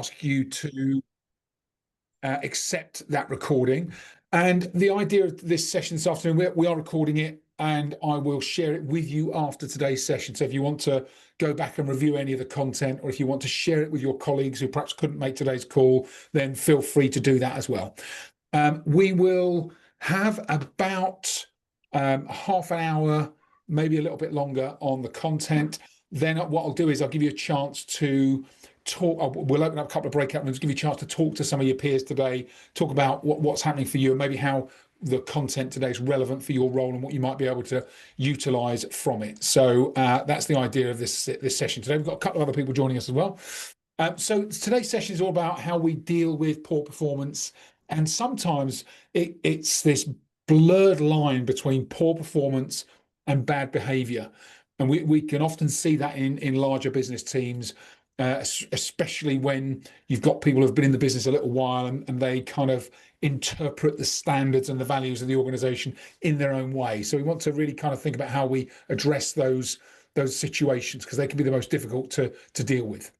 ask you to accept that recording. And the idea of this session this afternoon, we are recording it, and I will share it with you after today's session. So if you want to go back and review any of the content, or if you want to share it with your colleagues who perhaps couldn't make today's call, then feel free to do that as well. We will have about half an hour, maybe a little bit longer on the content. Then what I'll do is I'll give you a chance to talk. We'll open up a couple of breakout rooms, give you a chance to talk to some of your peers today, talk about what's happening for you, and maybe how the content today is relevant for your role and what you might be able to utilize from it. So that's the idea of this session today. We've got a couple of other people joining us as well. So today's session is all about how we deal with poor performance, and sometimes it's this blurred line between poor performance and bad behavior. And we can often see that in larger business teams, especially when you've got people who've been in the business a little while, and they kind of interpret the standards and the values of the organization in their own way. So we want to really kind of think about how we address those situations, because they can be the most difficult to deal with.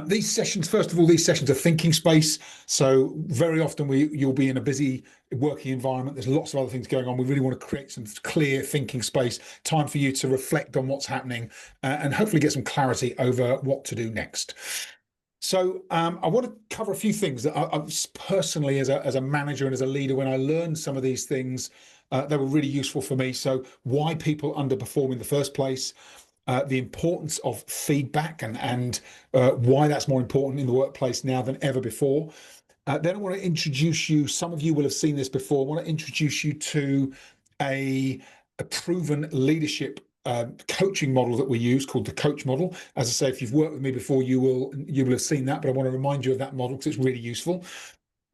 These sessions, first of all, these sessions are thinking space. So very often you'll be in a busy working environment. There's lots of other things going on. We really want to create some clear thinking space, time for you to reflect on what's happening, and hopefully get some clarity over what to do next. So I want to cover a few things that I personally, as a manager and as a leader, when I learned some of these things, they were really useful for me. So why people underperform in the first place, the importance of feedback, and why that's more important in the workplace now than ever before. Then I want to introduce you, some of you will have seen this before, I want to introduce you to a proven leadership coaching model that we use, called the coach model. As I say, if you've worked with me before, you will have seen that, but I want to remind you of that model because it's really useful.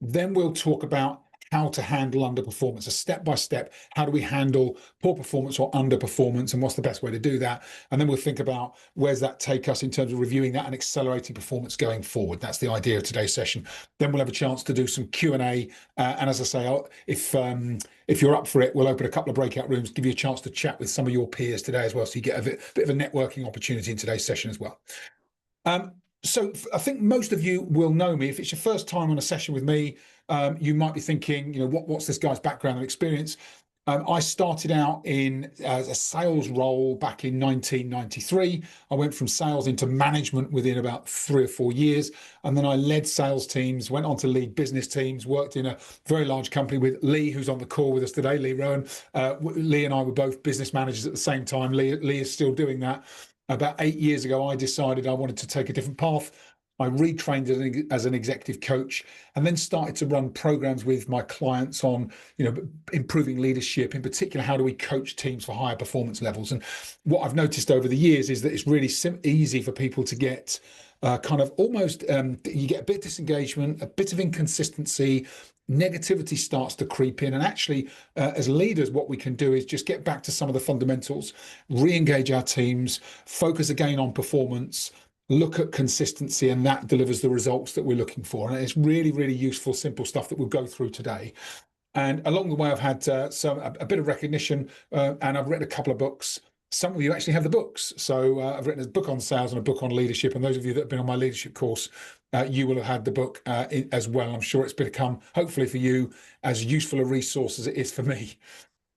Then we'll talk about how to handle underperformance, a step-by-step. How do we handle poor performance or underperformance, and what's the best way to do that? And then we'll think about where's that take us in terms of reviewing that and accelerating performance going forward. That's the idea of today's session. Then we'll have a chance to do some Q&A. And as I say, if you're up for it, we'll open a couple of breakout rooms, give you a chance to chat with some of your peers today as well, so you get a bit of a networking opportunity in today's session as well. So I think most of you will know me. If it's your first time on a session with me, you might be thinking, what's this guy's background and experience? I started out as a sales role back in 1993. I went from sales into management within about 3 or 4 years. And then I led sales teams, went on to lead business teams, worked in a very large company with Lee, who's on the call with us today, Lee Rowan. Lee and I were both business managers at the same time. Lee is still doing that. About 8 years ago, I decided I wanted to take a different path. I retrained as an executive coach, and then started to run programs with my clients on, improving leadership. In particular, how do we coach teams for higher performance levels? And what I've noticed over the years is that it's really easy for people to get kind of almost, you get a bit of disengagement, a bit of inconsistency, negativity starts to creep in. And actually, as leaders, what we can do is just get back to some of the fundamentals, re-engage our teams, focus again on performance, look at consistency, and that delivers the results that we're looking for. And it's really, really useful, simple stuff that we'll go through today. And along the way, I've had a bit of recognition, and I've written a couple of books. Some of you actually have the books. So I've written a book on sales and a book on leadership. And those of you that have been on my leadership course, you will have had the book as well. I'm sure it's become, hopefully for you, as useful a resource as it is for me.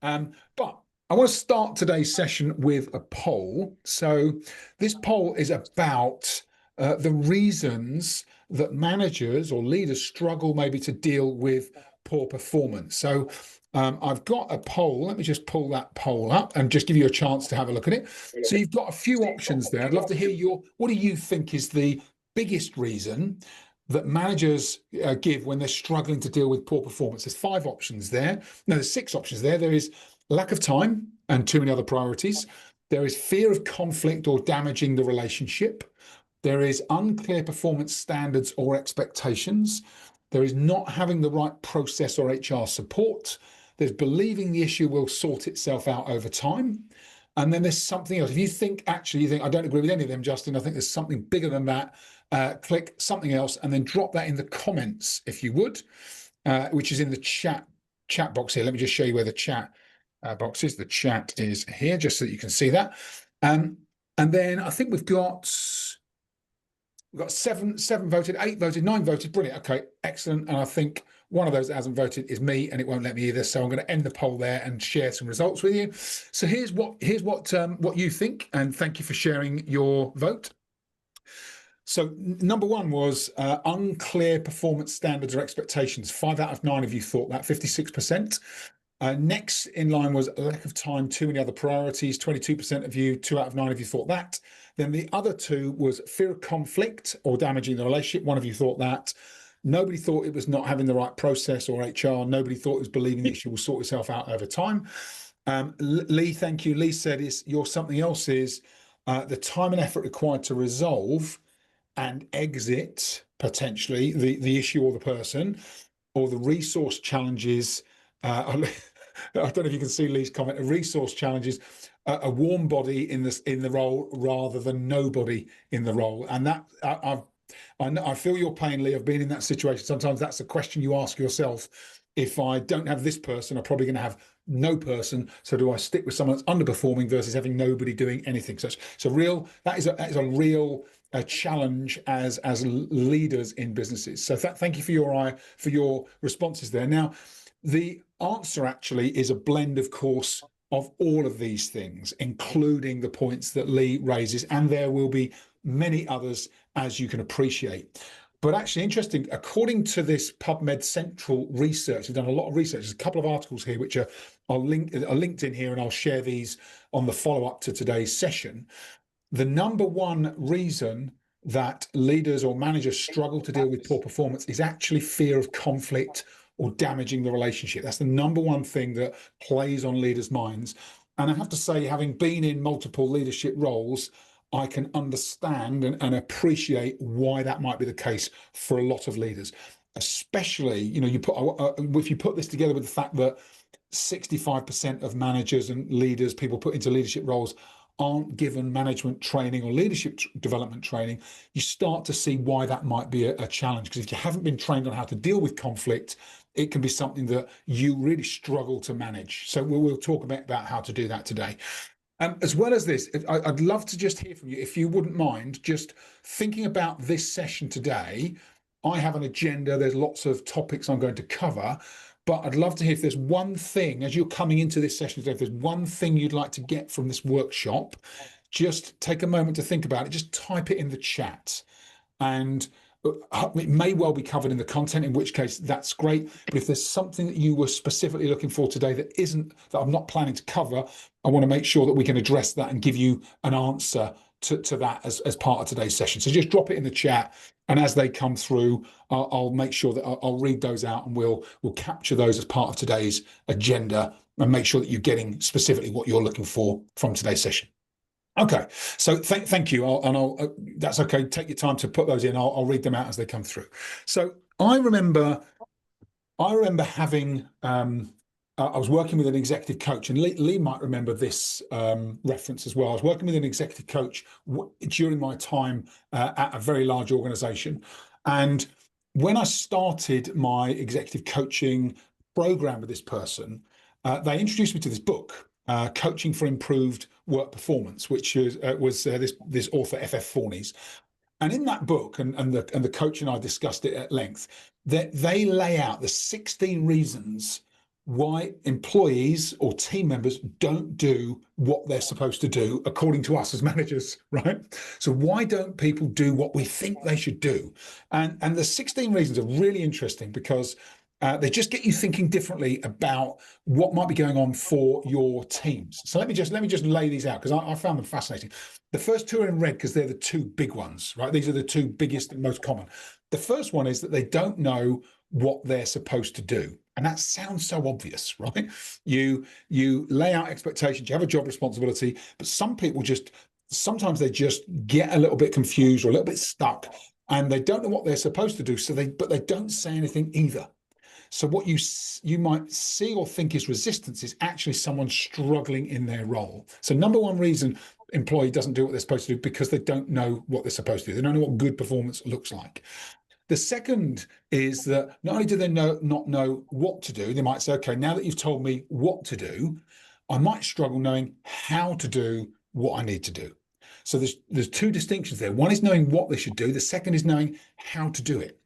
But I want to start today's session with a poll. So this poll is about the reasons that managers or leaders struggle maybe to deal with poor performance. So I've got a poll. Let me just pull that poll up and just give you a chance to have a look at it. So you've got a few options there. I'd love to hear what do you think is the biggest reason that managers give when they're struggling to deal with poor performance? There's 5 options there. No, there's 6 options there. There is lack of time and too many other priorities. There is fear of conflict or damaging the relationship. There is unclear performance standards or expectations. There is not having the right process or HR support. There's believing the issue will sort itself out over time. And then there's something else. If you think, I don't agree with any of them, Justin, I think there's something bigger than that, click something else and then drop that in the comments, if you would, which is in the chat box here. Let me just show you where the chat box is. The chat is here, just so that you can see that. And then I think we've got We've got seven voted, 8 voted, 9 voted. Brilliant. Okay, excellent. And I think one of those that hasn't voted is me, and it won't let me either. So I'm going to end the poll there and share some results with you. So here's what you think, and thank you for sharing your vote. So number one was unclear performance standards or expectations. 5 out of 9 of you thought that, 56%. Next in line was lack of time, too many other priorities. 22% of you, 2 out of 9 of you thought that. Then the other two was fear of conflict or damaging the relationship. 1 of you thought that. Nobody thought it was not having the right process or HR. Nobody thought it was believing that she will sort herself out over time. Lee, thank you. Lee said your something else is the time and effort required to resolve and exit potentially the issue or the person, or the resource challenges. I don't know if you can see Lee's comment. A resource challenges, a warm body in the role rather than nobody in the role, and that I feel your pain, Lee. I've been in that situation. Sometimes that's a question you ask yourself. If I don't have this person, I'm probably going to have no person. So do I stick with someone that's underperforming versus having nobody doing anything? So that is a real challenge as leaders in businesses. So thank you for your responses there. Now, the answer actually is a blend, of course, of all of these things, including the points that Lee raises, and there will be many others, as you can appreciate. But actually, interesting, according to this PubMed Central research, we've done a lot of research. There's a couple of articles here which are linked in here, and I'll share these on the follow-up to today's session. The number one reason that leaders or managers struggle to deal with poor performance is actually fear of conflict or damaging the relationship. That's the number one thing that plays on leaders' minds. And I have to say, having been in multiple leadership roles, I can understand and appreciate why that might be the case for a lot of leaders, especially, if you put this together with the fact that 65% of managers and leaders, people put into leadership roles, aren't given management training or leadership development training, you start to see why that might be a challenge. Because if you haven't been trained on how to deal with conflict, it can be something that you really struggle to manage. So we'll talk about how to do that today. As well as this, I'd love to just hear from you, if you wouldn't mind, just thinking about this session today. I have an agenda. There's lots of topics I'm going to cover. But I'd love to hear if there's one thing, as you're coming into this session today, if there's one thing you'd like to get from this workshop, just take a moment to think about it. Just type it in the chat. And it may well be covered in the content, in which case that's great. But if there's something that you were specifically looking for today that I'm not planning to cover, I want to make sure that we can address that and give you an answer to that as part of today's session. So just drop it in the chat, and as they come through, I'll make sure that I'll read those out, and we'll capture those as part of today's agenda and make sure that you're getting specifically what you're looking for from today's session. Okay, so thank you. That's okay. Take your time to put those in. I'll read them out as they come through. So I remember having. I was working with an executive coach, and Lee might remember this reference as well. I was working with an executive coach during my time at a very large organization. And when I started my executive coaching program with this person, they introduced me to this book, Coaching for Improved Work Performance, which was this author, F.F. Forney's. And in that book, and the coach and I discussed it at length, that they lay out the 16 reasons why employees or team members don't do what they're supposed to do according to us as managers, right? So why don't people do what we think they should do? And the 16 reasons are really interesting because they just get you thinking differently about what might be going on for your teams. So let me just lay these out, because I found them fascinating. The first two are in red because they're the two big ones, right? These are the two biggest and most common. The first one is that they don't know what they're supposed to do. And that sounds so obvious, right? You lay out expectations, you have a job responsibility, but some people sometimes they just get a little bit confused or a little bit stuck, and they don't know what they're supposed to do. But they don't say anything either. So what you might see or think is resistance is actually someone struggling in their role. So number one reason employee doesn't do what they're supposed to do, because they don't know what they're supposed to do. They don't know what good performance looks like. The second is that not only do they not know what to do, they might say, okay, now that you've told me what to do, I might struggle knowing how to do what I need to do. So there's two distinctions there. One is knowing what they should do. The second is knowing how to do it.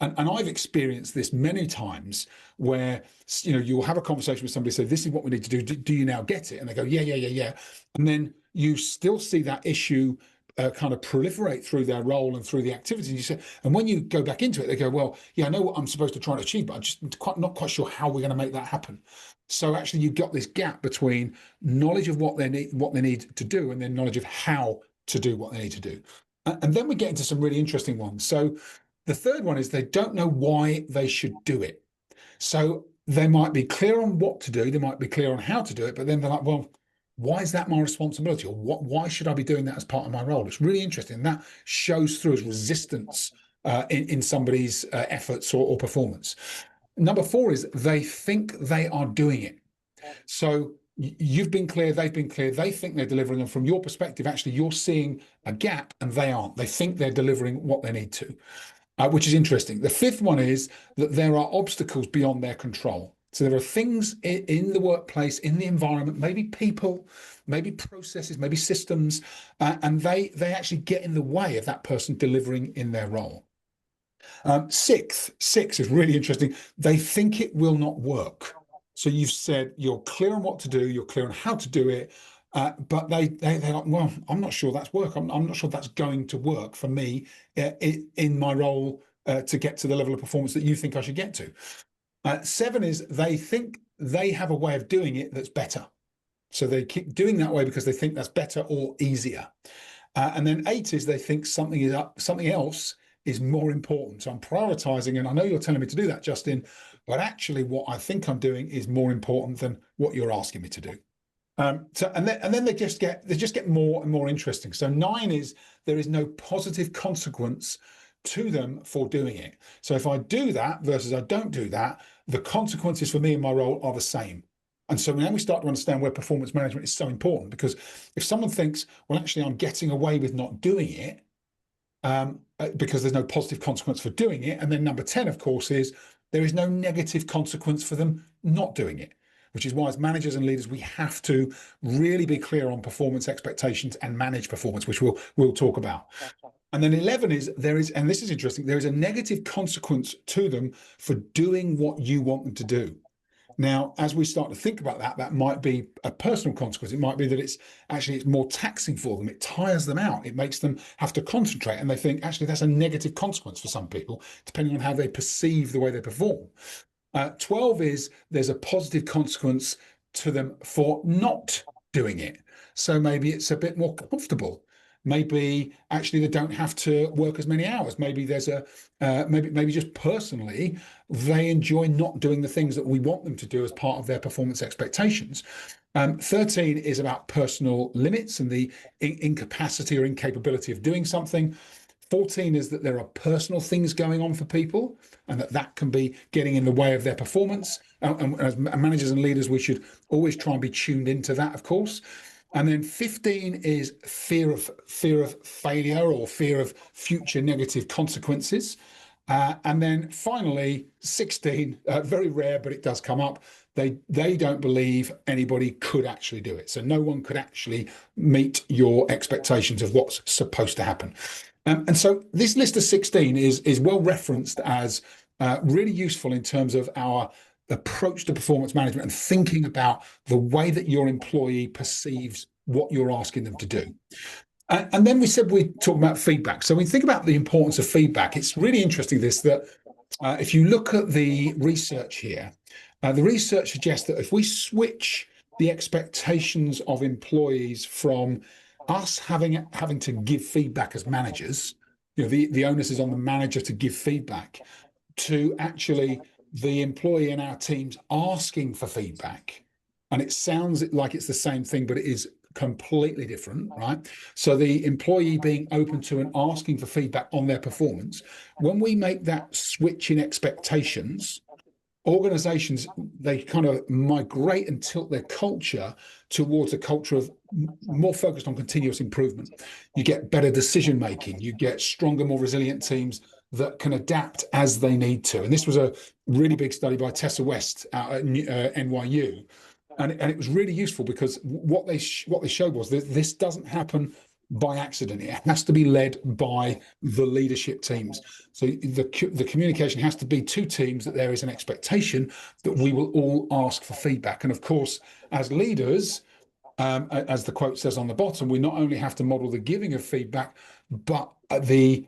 And I've experienced this many times where you'll have a conversation with somebody, say, this is what we need to do. Do you now get it? And they go, yeah, yeah, yeah, yeah. And then you still see that issue kind of proliferate through their role and through the activities. You say, and when you go back into it, they go, well, yeah, I know what I'm supposed to try and achieve, but I'm just not quite sure how we're going to make that happen. So actually, you've got this gap between knowledge of what they need to do, and then knowledge of how to do what they need to do. And then we get into some really interesting ones. So the third one is they don't know why they should do it. So they might be clear on what to do, they might be clear on how to do it, but then they're like, well, why is that my responsibility? Or why should I be doing that as part of my role? It's really interesting. That shows through as resistance in somebody's efforts or performance. Number four is they think they are doing it. So you've been clear, they've been clear, they think they're delivering, and from your perspective, actually, you're seeing a gap and they aren't. They think they're delivering what they need to. Which is interesting. The fifth one is that there are obstacles beyond their control. So there are things in the workplace, in the environment, maybe people, maybe processes, maybe systems, and they actually get in the way of that person delivering in their role. Six is really interesting. They think it will not work. So you've said you're clear on what to do, you're clear on how to do it, but they're like, well, I'm not sure that's work. I'm not sure that's going to work for me in my role to get to the level of performance that you think I should get to. Seven is they think they have a way of doing it that's better. So they keep doing that way because they think that's better or easier. And then eight is they think something else is more important. So I'm prioritizing, and I know you're telling me to do that, Justin, but actually what I think I'm doing is more important than what you're asking me to do. And then they just get more and more interesting. So nine is there is no positive consequence to them for doing it. So if I do that versus I don't do that, the consequences for me in my role are the same. And so now we start to understand where performance management is so important, because if someone thinks, well, actually, I'm getting away with not doing it because there's no positive consequence for doing it. And then number 10, of course, is there is no negative consequence for them not doing it, which is why as managers and leaders, we have to really be clear on performance expectations and manage performance, which we'll talk about. And then 11 is and this is interesting, there is a negative consequence to them for doing what you want them to do. Now, as we start to think about that, that might be a personal consequence. It might be that it's more taxing for them. It tires them out. It makes them have to concentrate. And they think, actually, that's a negative consequence for some people, depending on how they perceive the way they perform. 12 is there's a positive consequence to them for not doing it. So maybe it's a bit more comfortable. Maybe actually they don't have to work as many hours. Maybe there's maybe just personally they enjoy not doing the things that we want them to do as part of their performance expectations. 13 is about personal limits and the incapacity or incapability of doing something. 14 is that there are personal things going on for people and that can be getting in the way of their performance. And as managers and leaders, we should always try and be tuned into that, of course. And then 15 is fear of failure or fear of future negative consequences. And then finally, 16, very rare, but it does come up. They don't believe anybody could actually do it. So no one could actually meet your expectations of what's supposed to happen. And so this list of 16 is well referenced as really useful in terms of our approach to performance management and thinking about the way that your employee perceives what you're asking them to do. And then we said we talk about feedback. So we think about the importance of feedback. It's really interesting that if you look at the research here, the research suggests that if we switch the expectations of employees from us having to give feedback as managers, the onus is on the manager to give feedback, to actually the employee in our teams asking for feedback. And it sounds like it's the same thing, but it is completely different, right? So the employee being open to and asking for feedback on their performance, when we make that switch in expectations, organizations, they kind of migrate and tilt their culture towards a culture of more focused on continuous improvement. You get better decision making, you get stronger, more resilient teams that can adapt as they need to. And this was a really big study by Tessa West out at NYU. And it was really useful because what they showed was that this doesn't happen by accident. It has to be led by the leadership teams. So the communication has to be to teams that there is an expectation that we will all ask for feedback. And of course, as leaders, as the quote says on the bottom, we not only have to model the giving of feedback, but the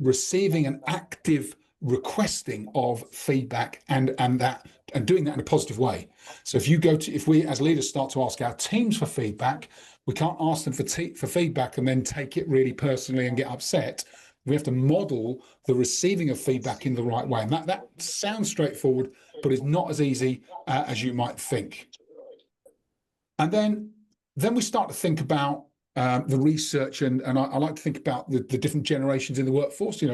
receiving and active requesting of feedback and doing that in a positive way. So if we as leaders start to ask our teams for feedback, we can't ask them for feedback and then take it really personally and get upset. We have to model the receiving of feedback in the right way, and that sounds straightforward, but is not as easy as you might think. And then we start to think about the research, and I like to think about the different generations in the workforce,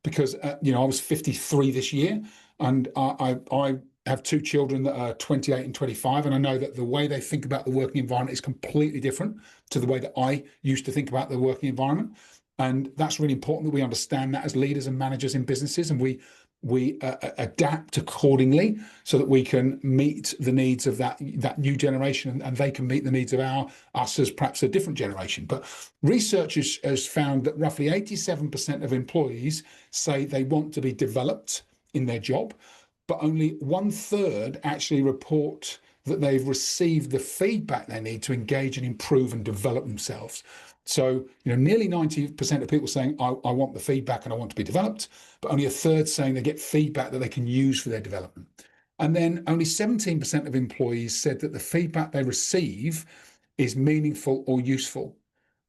because I was 53 this year, and I have two children that are 28 and 25, and I know that the way they think about the working environment is completely different to the way that I used to think about the working environment. And that's really important that we understand that as leaders and managers in businesses, and we adapt accordingly so that we can meet the needs of that new generation, and they can meet the needs of us as perhaps a different generation. But research has found that roughly 87% of employees say they want to be developed in their job, but only 1/3 actually report that they've received the feedback they need to engage and improve and develop themselves. So, nearly 90% of people saying, I want the feedback and I want to be developed, but only 1/3 saying they get feedback that they can use for their development. And then only 17% of employees said that the feedback they receive is meaningful or useful.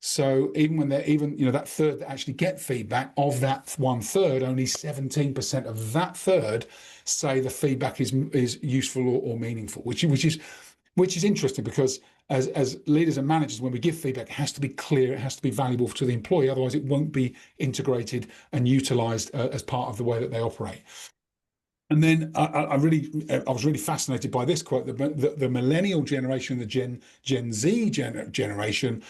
So even when that third that actually get feedback, of that 1/3, only 17% of that third say the feedback is useful or meaningful, which is interesting, because as leaders and managers, when we give feedback, it has to be clear, it has to be valuable to the employee, otherwise it won't be integrated and utilized as part of the way that they operate. And then I was really fascinated by this quote: the millennial generation, the Gen Z generation,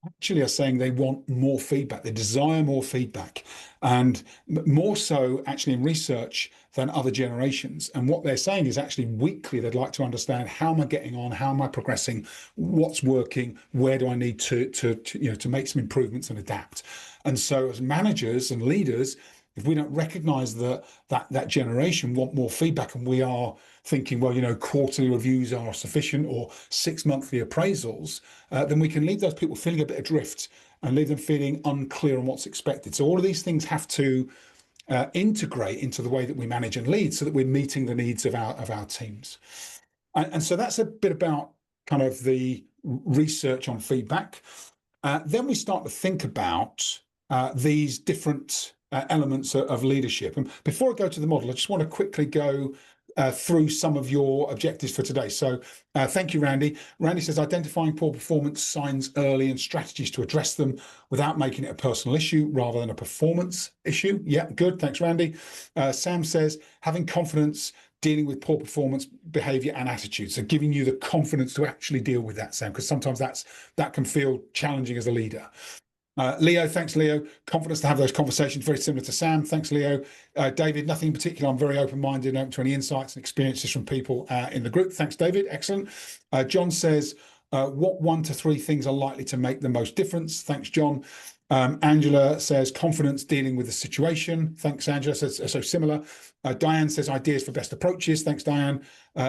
actually are saying they want more feedback, they desire more feedback, and more so actually in research than other generations. And what they're saying is actually weekly they'd like to understand, how am I getting on, how am I progressing, what's working, where do I need to make some improvements and adapt. And so as managers and leaders, if we don't recognize that generation want more feedback, and we are thinking, well, quarterly reviews are sufficient, or 6 monthly appraisals, then we can leave those people feeling a bit adrift and leave them feeling unclear on what's expected. So all of these things have to integrate into the way that we manage and lead, so that we're meeting the needs of our teams. And so that's a bit about kind of the research on feedback. Then we start to think about these different elements of leadership. And before I go to the model, I just want to quickly go through some of your objectives for today. So thank you, Randy. Randy says, identifying poor performance signs early and strategies to address them without making it a personal issue rather than a performance issue. Yeah, good. Thanks, Randy. Sam says, having confidence, dealing with poor performance, behavior, and attitude. So giving you the confidence to actually deal with that, Sam, because sometimes that can feel challenging as a leader. Leo, thanks, Leo. Confidence to have those conversations, very similar to Sam. Thanks, Leo. David, nothing in particular. I'm very open-minded and open to any insights and experiences from people in the group. Thanks, David. Excellent. John says, what 1 to 3 things are likely to make the most difference? Thanks, John. Angela says, confidence dealing with the situation. Thanks, Angela. So similar. Diane says, ideas for best approaches. Thanks, Diane.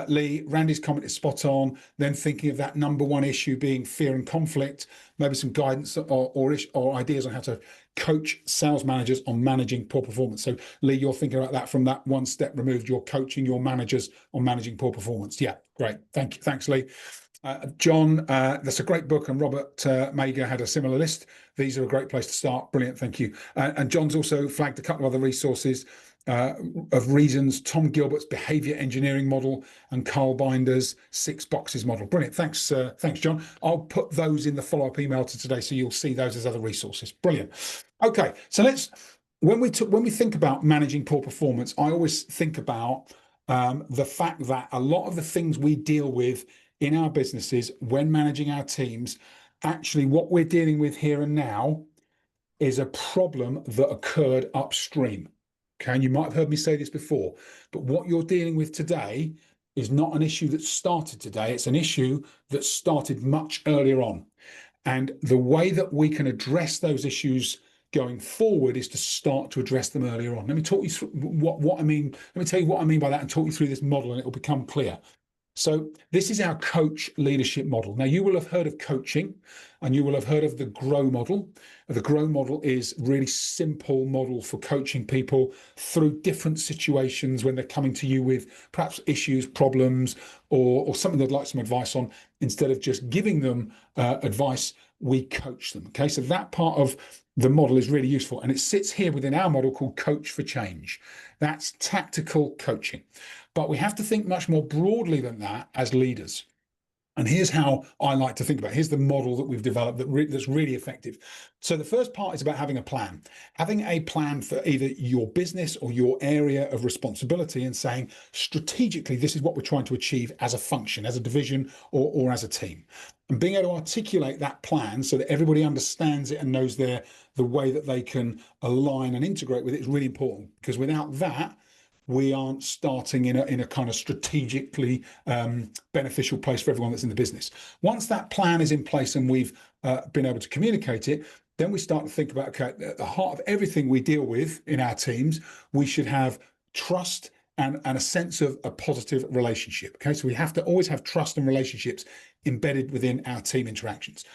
Lee, Randy's comment is spot on. Then thinking of that number one issue being fear and conflict, maybe some guidance or ideas on how to coach sales managers on managing poor performance. So Lee, you're thinking about that from that one step removed. You're coaching your managers on managing poor performance. Yeah, great. Thank you. Thanks, Lee. John, that's a great book, and Robert Mager had a similar list. These are a great place to start. Brilliant, thank you. And John's also flagged a couple of other resources of reasons: Tom Gilbert's behavior engineering model and Carl Binder's 6 boxes model. Brilliant, thanks, thanks, John. I'll put those in the follow-up email to today, so you'll see those as other resources. Brilliant. Okay, so when we think about managing poor performance, I always think about the fact that a lot of the things we deal with in our businesses when managing our teams, actually what we're dealing with here and now is a problem that occurred upstream. Okay, and you might have heard me say this before, but what you're dealing with today is not an issue that started today. It's an issue that started much earlier on. And the way that we can address those issues going forward is to start to address them earlier on. Let me talk you through what I mean. Let me tell you what I mean by that and talk you through this model, and it will become clear. So this is our coach leadership model. Now, you will have heard of coaching and you will have heard of the GROW model. The GROW model is a really simple model for coaching people through different situations when they're coming to you with perhaps issues, problems, or something they'd like some advice on. Instead of just giving them advice, we coach them. Okay, so that part of the model is really useful, and it sits here within our model called Coach for Change. That's tactical coaching. But we have to think much more broadly than that as leaders. And here's how I like to think about it. Here's the model that we've developed that's really effective. So the first part is about having a plan. Having a plan for either your business or your area of responsibility and saying strategically, this is what we're trying to achieve as a function, as a division, or as a team. And being able to articulate that plan so that everybody understands it and knows the way that they can align and integrate with it is really important, because without that, we aren't starting in a kind of strategically beneficial place for everyone that's in the business. Once that plan is in place and we've been able to communicate it, then we start to think about, okay, at the heart of everything we deal with in our teams, we should have trust and a sense of a positive relationship. Okay, so we have to always have trust and relationships embedded within our team interactions.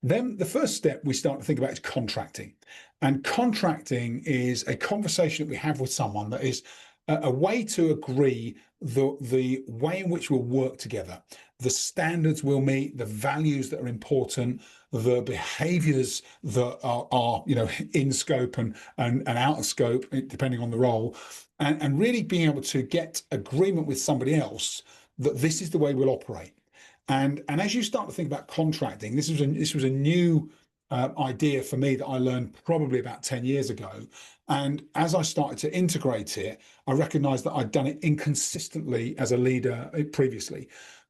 Then the first step we start to think about is contracting. And contracting is a conversation that we have with someone that is a way to agree the way in which we'll work together, the standards we'll meet, the values that are important, the behaviors that are in scope and out of scope, depending on the role, and really being able to get agreement with somebody else that this is the way we'll operate. And as you start to think about contracting, this was a new idea for me that I learned probably about 10 years ago. And as I started to integrate it, I recognized that I'd done it inconsistently as a leader previously.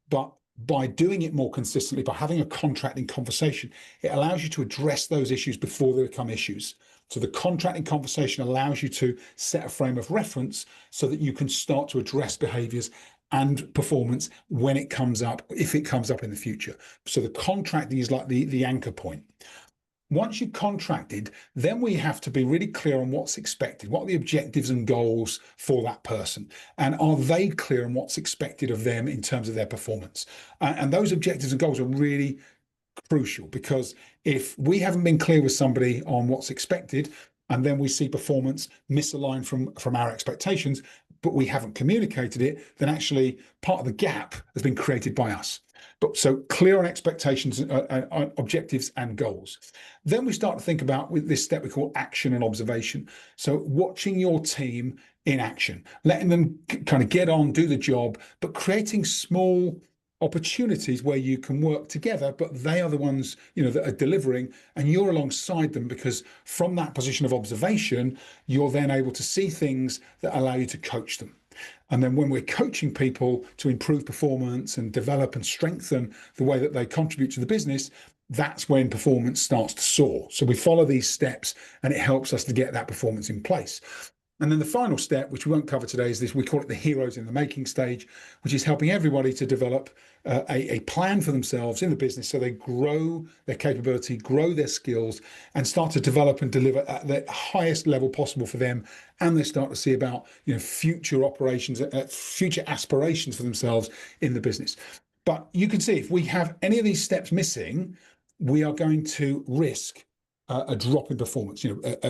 But by doing it more consistently, by having a contracting conversation, it allows you to address those issues before they become issues. So the contracting conversation allows you to set a frame of reference so that you can start to address behaviors and performance when it comes up, if it comes up in the future. So the contracting is like the anchor point. Once you've contracted, then we have to be really clear on what's expected. What are the objectives and goals for that person? And are they clear on what's expected of them in terms of their performance? And those objectives and goals are really crucial, because if we haven't been clear with somebody on what's expected, and then we see performance misaligned from our expectations, but we haven't communicated it, then actually part of the gap has been created by us. But so clear on expectations, objectives and goals. Then we start to think about, with this step we call action and observation. So watching your team in action, letting them kind of get on, do the job, but creating small opportunities where you can work together, but they are the ones that are delivering, and you're alongside them, because from that position of observation, you're then able to see things that allow you to coach them. And then when we're coaching people to improve performance and develop and strengthen the way that they contribute to the business, that's when performance starts to soar. So we follow these steps and it helps us to get that performance in place. And then the final step, which we won't cover today, is this. We call it the heroes in the making stage, which is helping everybody to develop a plan for themselves in the business so they grow their capability, grow their skills, and start to develop and deliver at the highest level possible for them. And they start to see about future operations, future aspirations for themselves in the business. But you can see, if we have any of these steps missing, we are going to risk a drop in performance.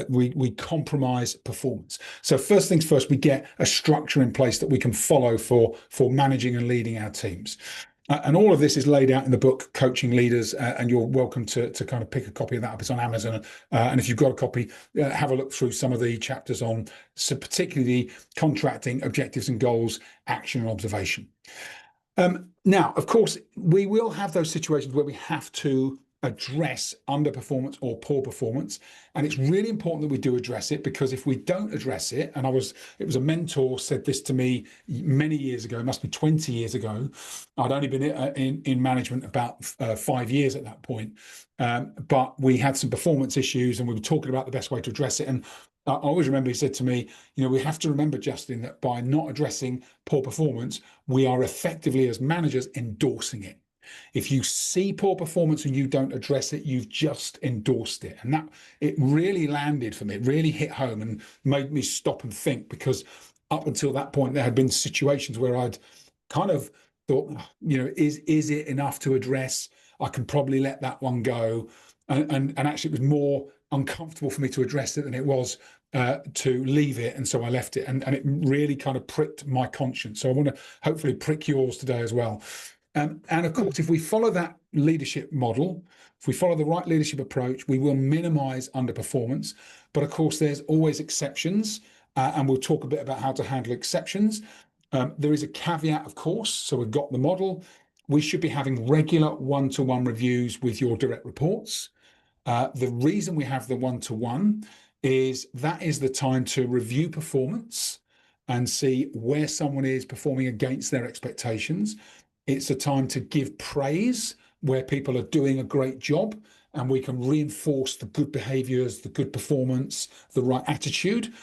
We compromise performance. So first things first, we get a structure in place that we can follow for managing and leading our teams. And all of this is laid out in the book Coaching Leaders, and you're welcome to kind of pick a copy of that up. It's on Amazon, and if you've got a copy, have a look through some of the chapters on, so particularly the contracting, objectives and goals, action and observation. Now, of course, we will have those situations where we have to address underperformance or poor performance, and it's really important that we do address it, because if we don't address it, and it was a mentor said this to me many years ago, it must be 20 years ago. I'd only been in management about 5 years at that point, but we had some performance issues and we were talking about the best way to address it. And I always remember he said to me, we have to remember, Justin, that by not addressing poor performance, we are effectively, as managers, endorsing it. If you see poor performance and you don't address it, you've just endorsed it. And that, it really landed for me. It really hit home and made me stop and think, because up until that point, there had been situations where I'd kind of thought, is it enough to address? I can probably let that one go. And actually, it was more uncomfortable for me to address it than it was to leave it. And so I left it. And it really kind of pricked my conscience. So I want to hopefully prick yours today as well. And of course, if we follow that leadership model, if we follow the right leadership approach, we will minimize underperformance. But of course, there's always exceptions, and we'll talk a bit about how to handle exceptions. There is a caveat, of course. So we've got the model. We should be having regular one-to-one reviews with your direct reports. The reason we have the one-to-one is that is the time to review performance and see where someone is performing against their expectations. It's a time to give praise where people are doing a great job, and we can reinforce the good behaviors, the good performance, the right attitude.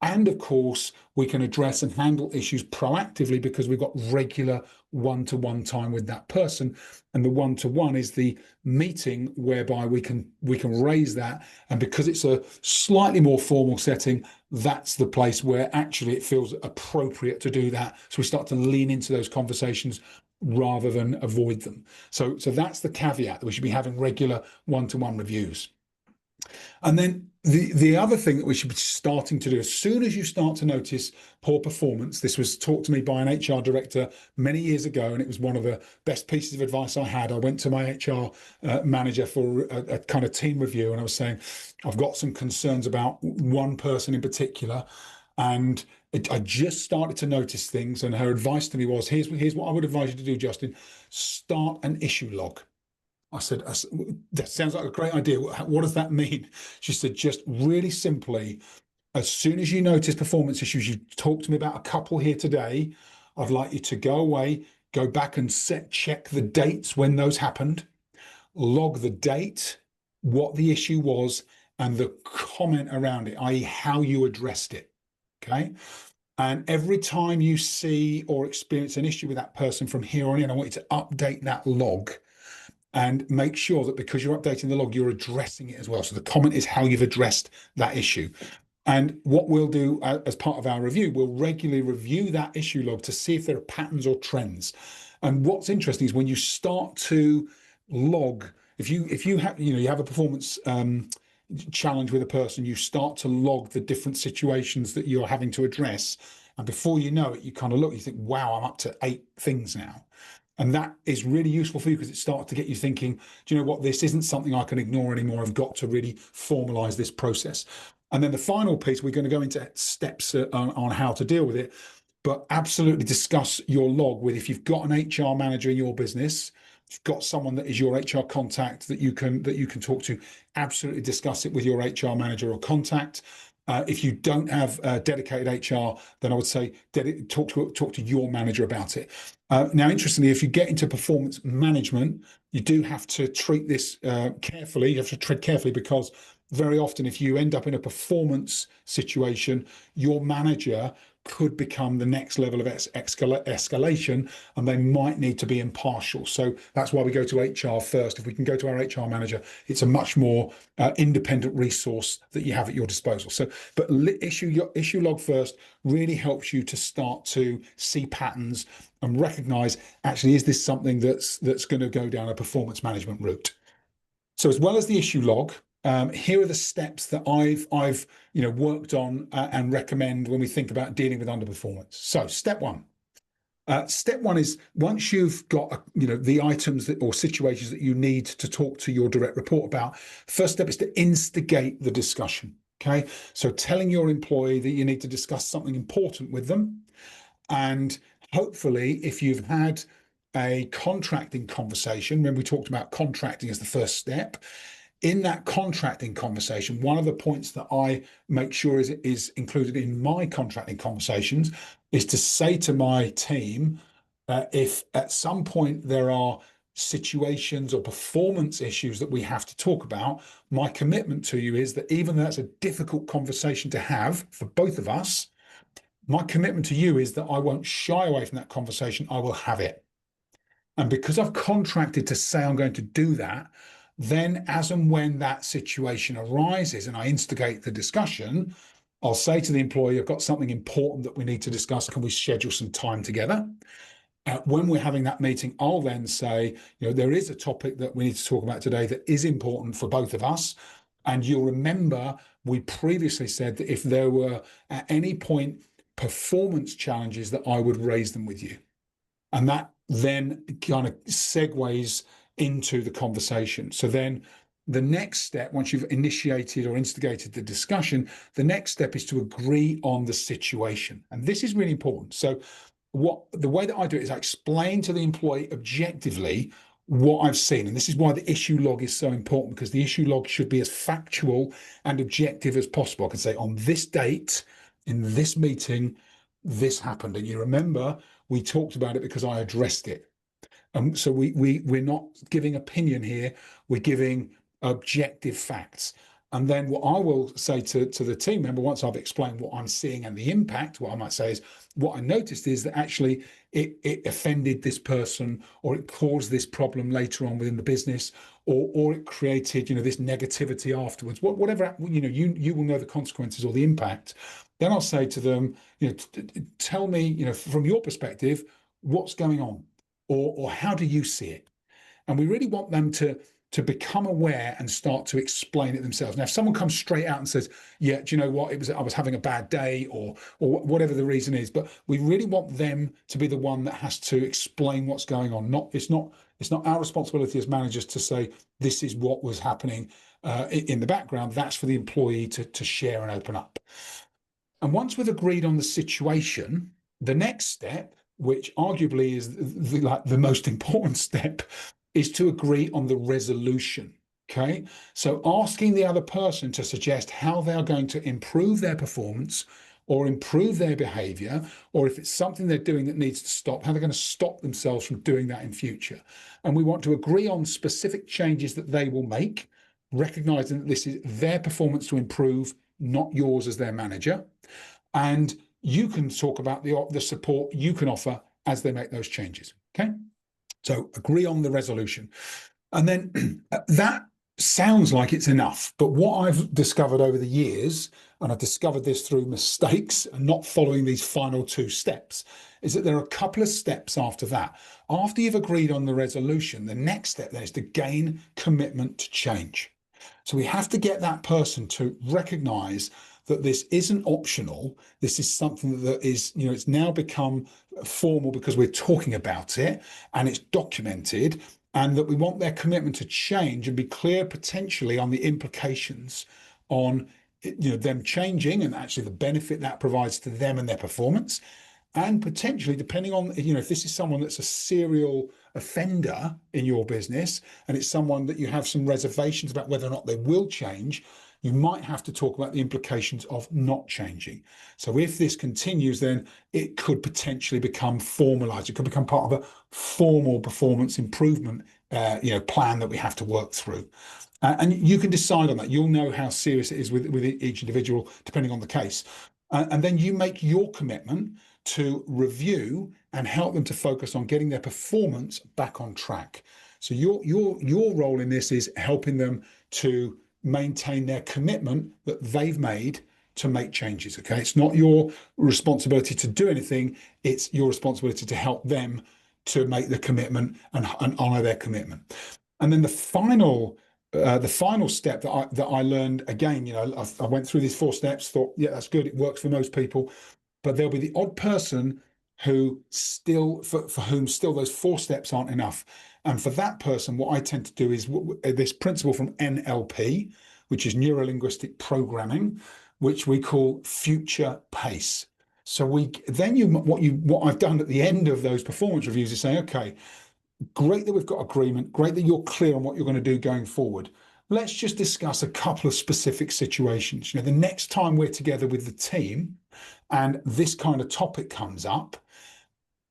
And of course, we can address and handle issues proactively because we've got regular one-to-one time with that person. And the one-to-one is the meeting whereby we can raise that. And because it's a slightly more formal setting, that's the place where actually it feels appropriate to do that. So we start to lean into those conversations rather than avoid them. So that's the caveat, that we should be having regular one-to-one reviews. And then the other thing that we should be starting to do, as soon as you start to notice poor performance, this was taught to me by an HR director many years ago, and it was one of the best pieces of advice I had. I went to my HR manager for a kind of team review, and I was saying, I've got some concerns about one person in particular, and I just started to notice things. And her advice to me was, here's what I would advise you to do, Justin: start an issue log. I said, that sounds like a great idea. What does that mean? She said, just really simply, as soon as you notice performance issues, you talked to me about a couple here today, I'd like you to go away, go back and check the dates when those happened, log the date, what the issue was, and the comment around it, i.e. how you addressed it. Okay. And every time you see or experience an issue with that person from here on in, I want you to update that log and make sure that because you're updating the log, you're addressing it as well. So the comment is how you've addressed that issue. And what we'll do as part of our review, we'll regularly review that issue log to see if there are patterns or trends. And what's interesting is when you start to log, if you have you have a performance challenge with a person, you start to log the different situations that you're having to address, and before you know it, you kind of look, you think, wow, I'm up to 8 things now. And that is really useful for you because it starts to get you thinking, do you know what, this isn't something I can ignore anymore. I've got to really formalize this process. And then the final piece, we're going to go into steps on how to deal with it, but absolutely discuss your log with, if you've got an HR manager in your business, if you've got someone that is your HR contact that you can talk to, absolutely discuss it with your HR manager or contact. If you don't have dedicated HR, then I would say talk to your manager about it. Now, interestingly, if you get into performance management, you do have to treat this carefully. You have to tread carefully, because very often, if you end up in a performance situation, your manager could become the next level of escalation, and they might need to be impartial. So that's why we go to HR first. If we can go to our HR manager, it's a much more independent resource that you have at your disposal. So, but your issue log first really helps you to start to see patterns and recognize, actually, is this something that's going to go down a performance management route? So as well as the issue log, here are the steps that I've worked on and recommend when we think about dealing with underperformance. So step one. Step one is, once you've got the items or situations that you need to talk to your direct report about, first step is to instigate the discussion. Okay, so telling your employee that you need to discuss something important with them, and hopefully, if you've had a contracting conversation, when we talked about contracting as the first step, in that contracting conversation, one of the points that I make sure is included in my contracting conversations is to say to my team, if at some point there are situations or performance issues that we have to talk about, my commitment to you is that even though that's a difficult conversation to have for both of us, my commitment to you is that I won't shy away from that conversation. I will have it. And because I've contracted to say I'm going to do that, then as and when that situation arises and I instigate the discussion, I'll say to the employee, I've got something important that we need to discuss. Can we schedule some time together? When we're having that meeting, I'll then say, there is a topic that we need to talk about today that is important for both of us. And you'll remember we previously said that if there were at any point performance challenges, that I would raise them with you. And that then kind of segues into the conversation. So then the next step, once you've initiated or instigated the discussion, the next step is to agree on the situation. And this is really important. So the way that I do it is I explain to the employee objectively what I've seen. And this is why the issue log is so important, because the issue log should be as factual and objective as possible. I can say on this date, in this meeting, this happened. And you remember we talked about it because I addressed it. So we're not giving opinion here, we're giving objective facts. And then what I will say to the team member, once I've explained what I'm seeing and the impact, what I might say is, what I noticed is that actually it offended this person, or it caused this problem later on within the business, or it created, this negativity afterwards. Whatever, you will know the consequences or the impact. Then I'll say to them, tell me, from your perspective, what's going on, or how do you see it? And we really want them to become aware and start to explain it themselves. Now, if someone comes straight out and says, yeah, do you know what, I was having a bad day, or whatever the reason is, but we really want them to be the one that has to explain what's going on. It's not our responsibility as managers to say this is what was happening in the background. That's for the employee to share and open up. And once we've agreed on the situation, the next step, which arguably is the most important step, is to agree on the resolution. Okay. So asking the other person to suggest how they are going to improve their performance or improve their behavior, or if it's something they're doing that needs to stop, how they're going to stop themselves from doing that in future. And we want to agree on specific changes that they will make, recognizing that this is their performance to improve, not yours as their manager. And you can talk about the support you can offer as they make those changes. Okay. So agree on the resolution. And then that sounds like it's enough. But what I've discovered over the years, and I've discovered this through mistakes and not following these final two steps, is that there are a couple of steps after that. After you've agreed on the resolution, the next step then is to gain commitment to change. So we have to get that person to recognize that this isn't optional. This is something that is, it's now become formal because we're talking about it and it's documented, and that we want their commitment to change and be clear potentially on the implications on them changing and actually the benefit that provides to them and their performance. And potentially, depending on, if this is someone that's a serial offender in your business and it's someone that you have some reservations about whether or not they will change, you might have to talk about the implications of not changing. So if this continues, then it could potentially become formalized. It could become part of a formal performance improvement plan that we have to work through. And you can decide on that. You'll know how serious it is with each individual, depending on the case. And then you make your commitment to review and help them to focus on getting their performance back on track. So your role in this is helping them to maintain their commitment that they've made to make changes. Okay, it's not your responsibility to do anything, it's your responsibility to help them to make the commitment and honor their commitment. And then the final step that I learned, again, I went through these 4 steps, thought, yeah, that's good, it works for most people, but there'll be the odd person who still, for whom still those 4 steps aren't enough. And for that person, what I tend to do is this principle from NLP, which is neuro-linguistic programming, which we call future pace. So what I've done at the end of those performance reviews is say, okay, great that we've got agreement, great that you're clear on what you're going to do going forward. Let's just discuss a couple of specific situations. The next time we're together with the team and this kind of topic comes up,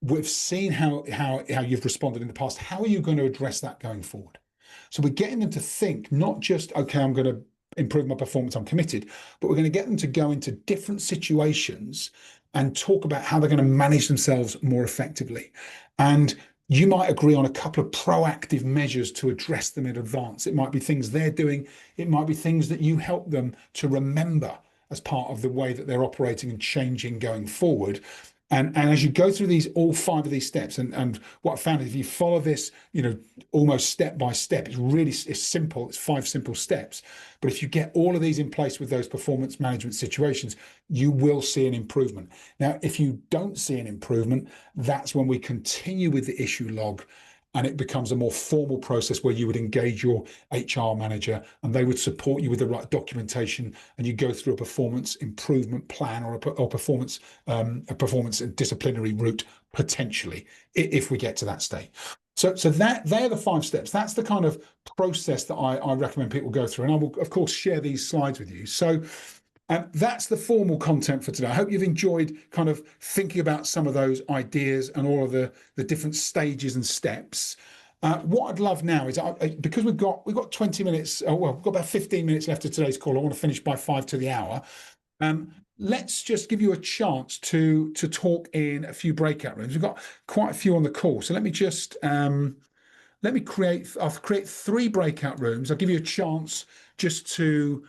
we've seen how you've responded in the past. How are you going to address that going forward? So we're getting them to think, not just, okay, I'm going to improve my performance, I'm committed, but we're going to get them to go into different situations and talk about how they're going to manage themselves more effectively. And You might agree on a couple of proactive measures to address them in advance. It might be things they're doing. It might be things that you help them to remember as part of the way that they're operating and changing going forward. And as you go through these, all five of these steps, and what I found is if you follow this, almost step by step, it's simple. It's five simple steps. But if you get all of these in place with those performance management situations, you will see an improvement. Now, if you don't see an improvement, that's when we continue with the issue log, and it becomes a more formal process where you would engage your HR manager and they would support you with the right documentation, and you go through a performance improvement plan or a performance disciplinary route potentially, if we get to that state. So that they're the five steps. That's the kind of process that I recommend people go through, and I will of course share these slides with you. So that's the formal content for today. I hope you've enjoyed kind of thinking about some of those ideas and all of the different stages and steps. What I'd love now is because we've got 20 minutes, well, we've got about 15 minutes left of today's call. I want to finish by 5 to the hour. Let's just give you a chance to talk in a few breakout rooms. We've got quite a few on the call, so let me just I'll create 3 breakout rooms. I'll give you a chance just to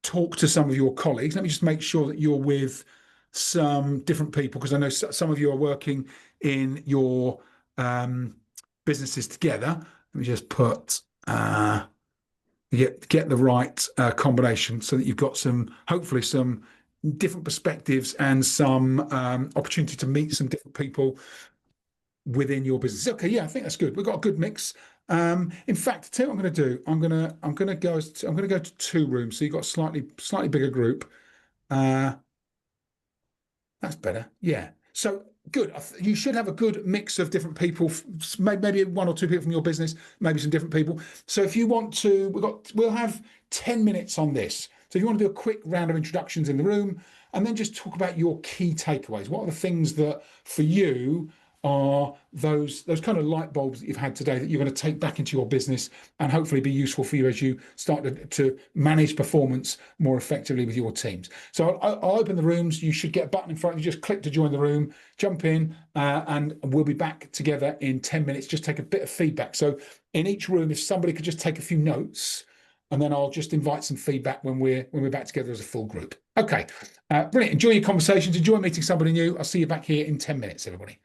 talk to some of your colleagues. Let me just make sure that you're with some different people, because I know some of you are working in your businesses together. Let me just put get the right combination so that you've got hopefully some different perspectives and some opportunity to meet some different people within your business. Okay, yeah, I think that's good. We've got a good mix. In fact, tell you what I'm going to do. I'm going to go to 2 rooms, so you've got a slightly bigger group. That's better. Yeah. So good. You should have a good mix of different people. Maybe 1 or 2 people from your business, maybe some different people. So if you want to, we'll have 10 minutes on this. So if you want to do a quick round of introductions in the room, and then just talk about your key takeaways. What are the things that for you are those kind of light bulbs that you've had today that you're going to take back into your business and hopefully be useful for you as you start to manage performance more effectively with your teams. So I'll open the rooms. You should get a button in front of you. Just click to join the room, jump in, and we'll be back together in 10 minutes. Just take a bit of feedback. So in each room, if somebody could just take a few notes, and then I'll just invite some feedback when we're back together as a full group. Okay, brilliant. Enjoy your conversations. Enjoy meeting somebody new. I'll see you back here in 10 minutes, everybody.